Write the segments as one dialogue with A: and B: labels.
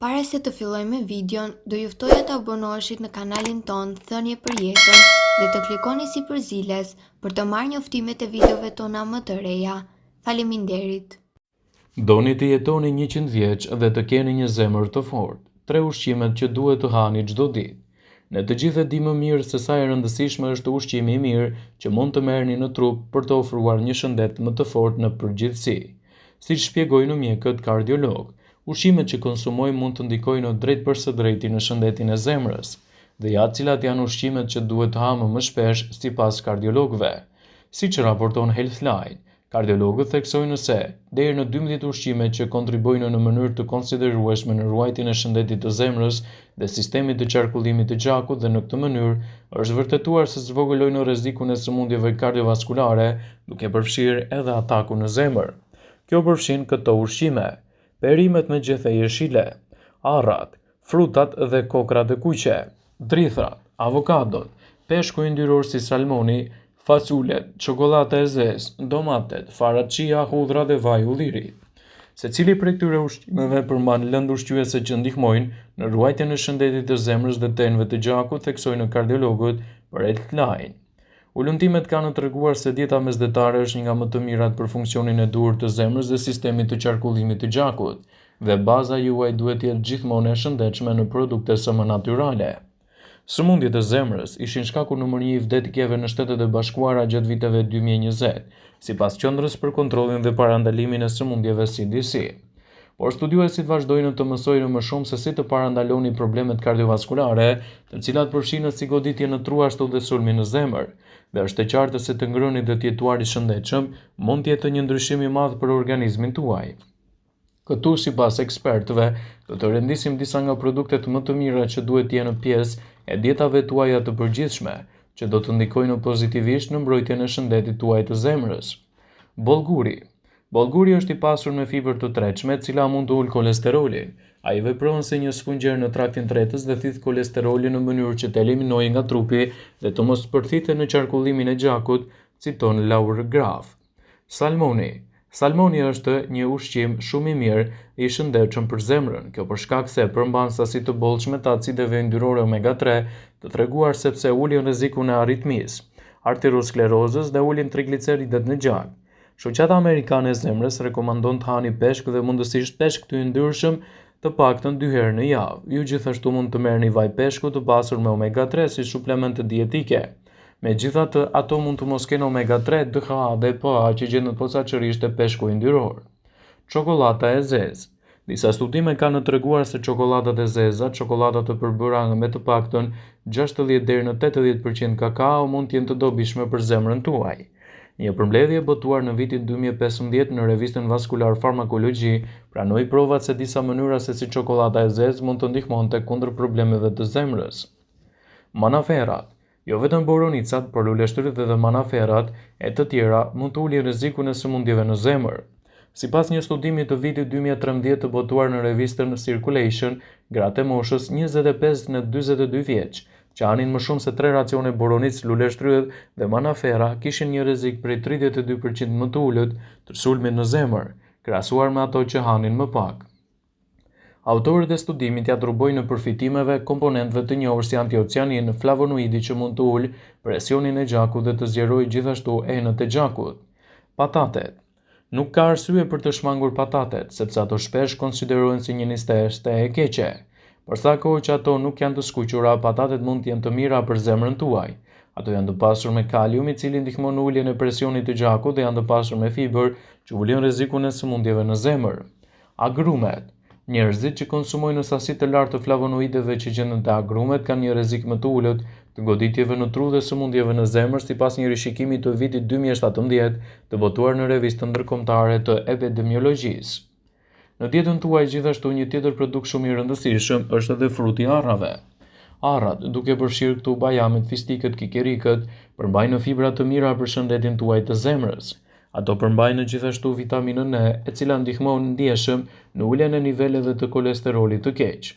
A: Para se të fillojmë me videon, do ju ftoja të abonoheshit në kanalin ton Thënie për Jetën dhe të klikoni si përziles për të marrë njoftimet e videove tona më të reja. Faleminderit.
B: Doni të jetoni 100 vjeç dhe të keni një zemër të fortë. 3 ushqimet që duhet të hani çdo ditë. Ne të gjithë e di më mirë se sa e rëndësishme është ushqimi i mirë që mund të merrni në trup për të ofruar një shëndet më të fortë në përgjithësi. Siç shpjegojnë mjekët kardiolog, ushqimet që konsumojmë mund të ndikojnë drejt për së drejti në shëndetin e zemrës, dhe ja cilat janë ushqimet që duhet të hamë më shpesh sipas kardiologëve. Siç raporton Healthline, kardiologët theksojnë se deri në 12 ushqime që kontribojnë në mënyrë të konsiderueshme në ruajtjen e shëndetit të zemrës dhe sistemit të qarkullimit të gjakut, dhe në këtë mënyrë është vërtetuar se zvogëlojnë rrezikun e sëmundjeve kardiovaskulare, duke përfshirë edhe atakun në zemër. Kjo përfshin këto ushqime: perimet me gjethe jeshile, arrat, frutat dhe kokrat e kuqe, drithrat, avokadot, peshku yndyror si salmoni, faculet, çokolata e zezë, domatet, fara chia, hudhra dhe vaj ulliri. Secili prej këtyre ushqimeve përmban lëndë ushqyese që ndihmojnë në ruajtjen e shëndetit të zemrës dhe tenëve të gjakut, theksojnë kardiologët për Healthline. Ullëntimet kanë treguar se dieta mesdhetare është një nga më të mirat për funksionin e duhur të zemrës dhe sistemit të qarkullimit të gjakut, dhe baza juaj duhet të jetë gjithmonë e shëndetshme në produkte sa më natyrale. Sëmundjet e zemrës ishin shkaku numër 1 i vdekjeve në Shtetet e Bashkuara gjatë viteve 2020, sipas Qendrës për Kontrollin dhe Parandalimin e Sëmundjeve CDC. Por studiuesit vazhdojnë të mësojnë më shumë se si të parandaloni problemet kardiovaskulare, të cilat përfshin si goditje në tru ashtu dhe sulmi në zemër, dhe është e qartë se të ngrëni dhe të jetuari shëndetshëm mund të jetë një ndryshim i madh për organizmin tuaj. Këtu, sipas ekspertëve, do të rendisim disa nga produktet më të mira që duhet të jenë pjesë e dietave tuaja të përgjithshme, që do të ndikojnë pozitivisht në mbrojtjen e shëndetit tuaj të zemrës. Bollguri. Bollguri është i pasur me fibër të tretshme, e cila mund të ulë kolesterolin. Ai vepron si një sfungjer në traktin tretës dhe thith kolesterolin në mënyrë që të eliminojë nga trupi dhe të mos përthitet në qarkullimin e gjakut, citon Laura Graf. Salmoni. Salmoni është një ushqim shumë i mirë i shëndetshëm për zemrën. Kjo për shkak se përmban sasi të bollshme të acideve yndyrore omega 3, të treguar sepse ulin rrezikun e aritmisë, arteriosklerozës dhe ulin trigliceridet në gjak. Shoqata Amerikane e Zemrës rekomandon të hani peshk dhe mundësisht peshk të yndyrshëm të paktën 2 herë në javë. Ju gjithashtu mund të merrni vaj peshku të pasur me omega 3 si suplement dietike. Megjithatë, ato mund të mos kenë omega 3, DHA dhe PA që gjendet posaçërisht te peshku yndyror. Çokolata e zezë. Disa studime kanë treguar se çokolatat e zeza, çokolatat të përbëra me të paktën 60 deri në 80% kakao mund të jenë të dobishme për zemrën tuaj. Një përmbledhje botuar në vitin 2015 në revistën Vaskular Farmakologji pranoi provat se disa mënyra se si çokolata e zezë mund të ndihmonte kundër problemeve të zemrës. Manaferat. Jo vetëm boronicat, por luleshtrët dhe manaferat e të tjera mund të ulin rrezikun e sëmundjeve në zemër. Sipas një studimi të vitit 2013 të botuar në revistën Circulation, gratë e moshës 25 në 42 vjeç, që hanin më shumë se 3 racione boronic, luleshtrydh dhe manafera, kishin një rrezik prej 32% më të ulët të sulmit në zemër, krahasuar me ato që hanin më pak. Autorët e studimit ja atribojnë përfitimeve komponentëve të njohur si antioциanin, flavonoidi që mund të ulë presionin e gjakut dhe të zgjerojë gjithashtu enët e gjakut. Patatet. Nuk ka arsye për të shmangur patatet, sepse ato shpesh konsiderohen si një nisteshte e keqe. Për sa kohë që ato nuk janë të skuqura, patatet mund të jenë të mira për zemrën tuaj. Ato janë të pasur me kalium, i cili ndihmon në uljen e presionit të gjakut, dhe janë të pasur me fiber, që ulin rrezikun e sëmundjeve në zemër. Agrumet. Njerëzit që konsumojnë në sasi të lartë të flavonoideve që gjenden te agrumet kanë një rrezik më të ulët të goditjeve në tru dhe sëmundjeve në zemër, sipas një rishikimi të vitit 2017 të botuar në revistën ndërkombëtare të epidemiologjisë. Në dietën tuaj gjithashtu një tjetër produkt shumë i rëndësishëm është edhe fruti i arrave. Arrat, duke përfshirë këtu bajamet, fistikët, kikerikët, përmbajnë fibra të mira për shëndetin tuaj të zemrës. Ato përmbajnë gjithashtu vitaminën E, e cila ndihmon ndjeshëm në uljen e niveleve të kolesterolit të keq.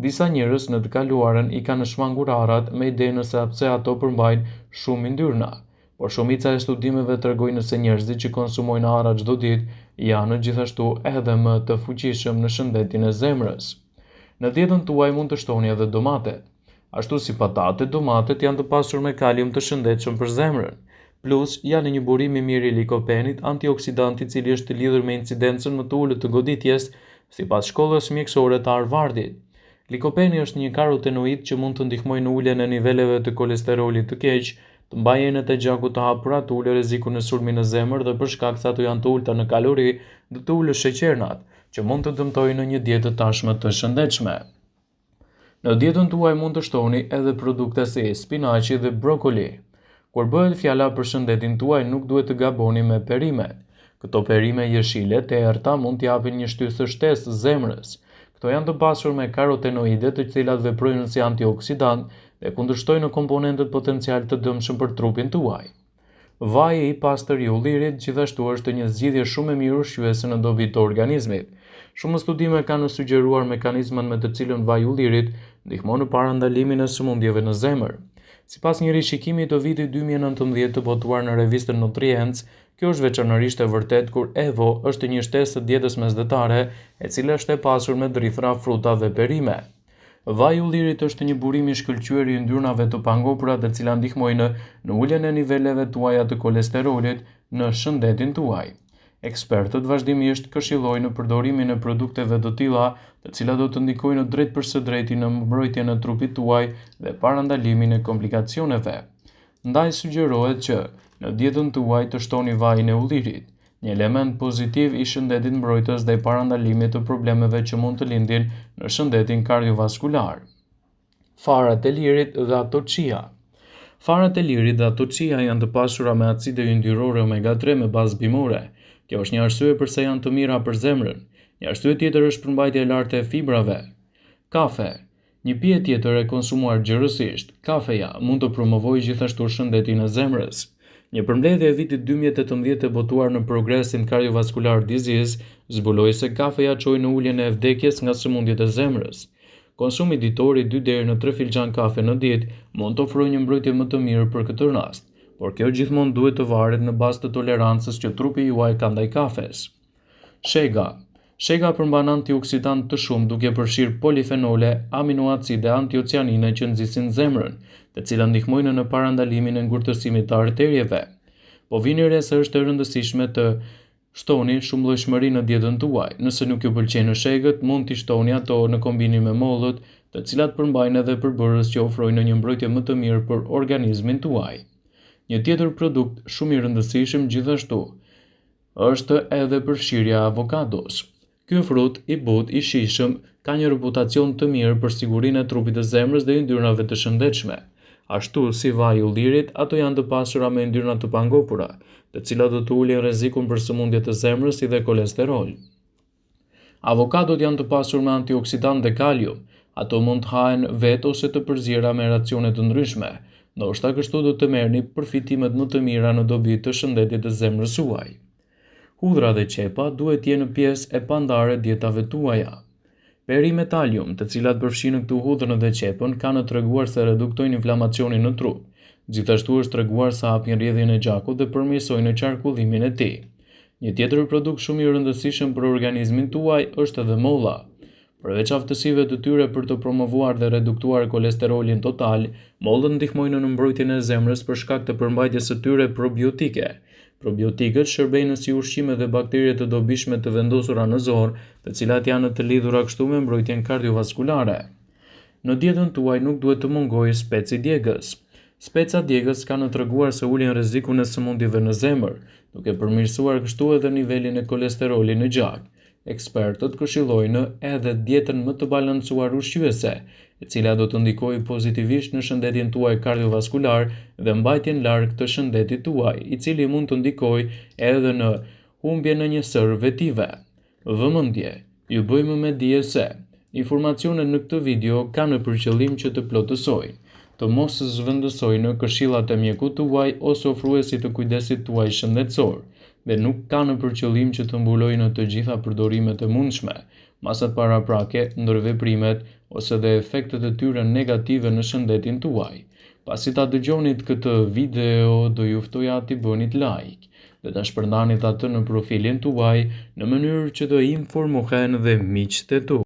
B: Disa njerëz në të kaluarën i kanë shmangur arrat me idenë se pse ato përmbajnë shumë yndyrna, por shumica e studimeve tregojnë se njerëzit që konsumojnë arra çdo ditë janë gjithashtu edhe më të fuqishëm në shëndetin e zemrës. Në dietën tuaj mund të shtoni edhe domatet. Ashtu si patatet, domatet janë të pasur me kalium të shëndetshëm për zemrën. Plus, janë një burim i mirë i likopenit, antioksidanti i cili është lidhur me incidencën më të ulët të goditjes, sipas shkollës mjekësore të Harvardit. Likopeni është një karotenoid që mund të ndihmojë në uljen e niveleve të kolesterolit të keq, të mbajë enet e gjakut të hapura, të ulë rrezikun e sulmit në zemër dhe për shkak se ato janë të ulta në kalori, dhe të ulë sheqernat, që mund të dëmtojnë në një dietë tashmë të shëndetshme. Në dietën tuaj mund të shtoni edhe produkte si spinaqi dhe brokoli. Kur bëhet fjala për shëndetin tuaj, nuk duhet të gaboni me perimet. Këto perime jeshile të errta mund të japin një shtysë shtesë zemrës. Këto janë të pasur me karotenoide, të cilat veprojnë si antioksidant dhe kundërshtojnë komponentët potencial të dëmshëm për trupin tuaj. Vaji i pastër i ullirit gjithashtu është një zgjidhje shumë e mirë ushqyese në dobi të organizmit. Shumë studime kanë sugjeruar mekanizmat me të cilën vaji i ullirit ndihmon në parandalimin e sëmundjeve në zemër. Sipas një rishikimi të vitit 2019 të botuar në revistën Nutrients, kjo është veçanërisht e vërtet kur Evo është një shtesë dietës mesdhetare, e cila është e pasur me drithra, fruta dhe perime. Vaji i ullirit është një burim i shkëlqyer i yndyrnave të pangopura, të cilat ndihmojnë në uljen e niveleve tuaja të kolesterolit në shëndetin tuaj. Ekspertët vazhdimisht këshillojnë përdorimin e produkteve të tilla, të cilat do të ndikojnë drejt për së drejti në mbrojtjen e trupit tuaj dhe parandalimin e komplikacioneve. Ndaj sugjerohet që në dietën tuaj të shtoni vajin e ullirit, një element pozitiv i shëndetit mbrojtës dhe parandalimit të problemeve që mund të lindin në shëndetin kardiovaskular. Farat e lirit dhe ato chia. Farat e lirit dhe ato chia janë të pasura me acide yndyrore omega-3 me bazë bimore. Kjo është një arsye pse janë të mira për zemrën. Një arsye tjetër është përmbajtja e lartë e fibrave. Kafe. Një pije tjetër e konsumuar gjërësisht, kafeja, mund të promovojë gjithashtu shëndetin e zemrës. Një përmbledhje e vitit 2018 e botuar në Progressing Cardiovascular Disease zbuloi se kafeja çojë në uljen e vdekjes nga sëmundjet e zemrës. Konsumi ditor i 2 deri në 3 filxhan kafe në ditë mund të ofrojë një mbrojtje më të mirë për këtë rast, por kjo gjithmonë duhet të varet në bazë të tolerancës që trupi juaj ka ndaj kafes. Shega. Shega përmban antioksidant të shumë, duke përfshirë polifenole, aminoacide, antiocianine që nxisin zemrën, të cilat ndihmojnë në parandalimin e ngurtësimit të arterieve. Po vini re se është e rëndësishme të shtoni shumëllojshmëri në dietën tuaj. Nëse nuk ju pëlqejnë shegët, mund t'i shtoni ato në kombinim me mollët, të cilat përmbajnë edhe përbërës që ofrojnë një mbrojtje më të mirë për organizmin tuaj. Një tjetër produkt shumë i rëndësishëm gjithashtu është edhe përfshirja e avokados. Ky frut i butë i shijshëm ka një reputacion të mirë për sigurinë e trupit të zemrës dhe yndyrnave të shëndetshme. Ashtu si vaji i ullirit, ato janë të pasura me yndyrna të pangopura, të cilat do të ulin rrezikun për sëmundje të zemrës si dhe kolesterol. Avokadot janë të pasur me antioksidant dhe kalium. Ato mund të hahen vetë ose të përzierë me racione të ndryshme. Ndoshta kështu do të merrni përfitimet më të mira në dobi të shëndetit të zemrës suaj. Hudhra dhe qepa duhet të jenë pjesë e pandare dietave tuaja. Perimet talium, të cilat përfshin këtu hudhrën dhe qepën, kanë treguar se reduktojnë inflamacionin në trup. Gjithashtu është treguar se hapin rrjedhjen e gjakut dhe përmirësojnë qarkullimin e tij. Një tjetër produkt shumë i rëndësishëm për organizmin tuaj është edhe molla. Përveç aftësive të tyre për të promovuar dhe reduktuar kolesterolin total, mollët ndihmojnë në mbrojtjen e zemrës për shkak të përmbajtjes së tyre probiotike. Probiotikët shërbejnë si ushqime dhe bakterie të dobishme të vendosura në zor, të cilat janë të lidhura kështu me mbrojtjen kardiovaskulare. Në dietën tuaj nuk duhet të mungojë speci djegës. Speca djegës kanë treguar se ulin rrezikun e sëmundjeve në zemër, duke përmirësuar kështu edhe nivelin e kolesterolit në gjak. Ekspertët këshillojnë edhe dietën më të balancuar ushqyese, e cila do të ndikojë pozitivisht në shëndetin tuaj kardiovaskular dhe mbajtjen larg të shëndetit tuaj, i cili mund të ndikojë edhe në humbjen e një sër vetive. Vëmendje, ju bëjmë me dije se informacionet në këtë video kanë për qëllim që të plotësojnë, të mos zhvendësojnë këshillat e mjekut tuaj ose ofruesit të kujdesit tuaj shëndetësor, dhe nuk kanë për qëllim që të mbulojnë të gjitha përdorimet e mundshme, masat paraprake, ndërveprimet ose dhe efektet e tyre negative në shëndetin tuaj. Pasi ta dëgjonit këtë video, do ju ftoja t'i bënit like dhe ta shpërndanit atë në profilin tuaj në mënyrë që të informohen dhe miqtë e tu.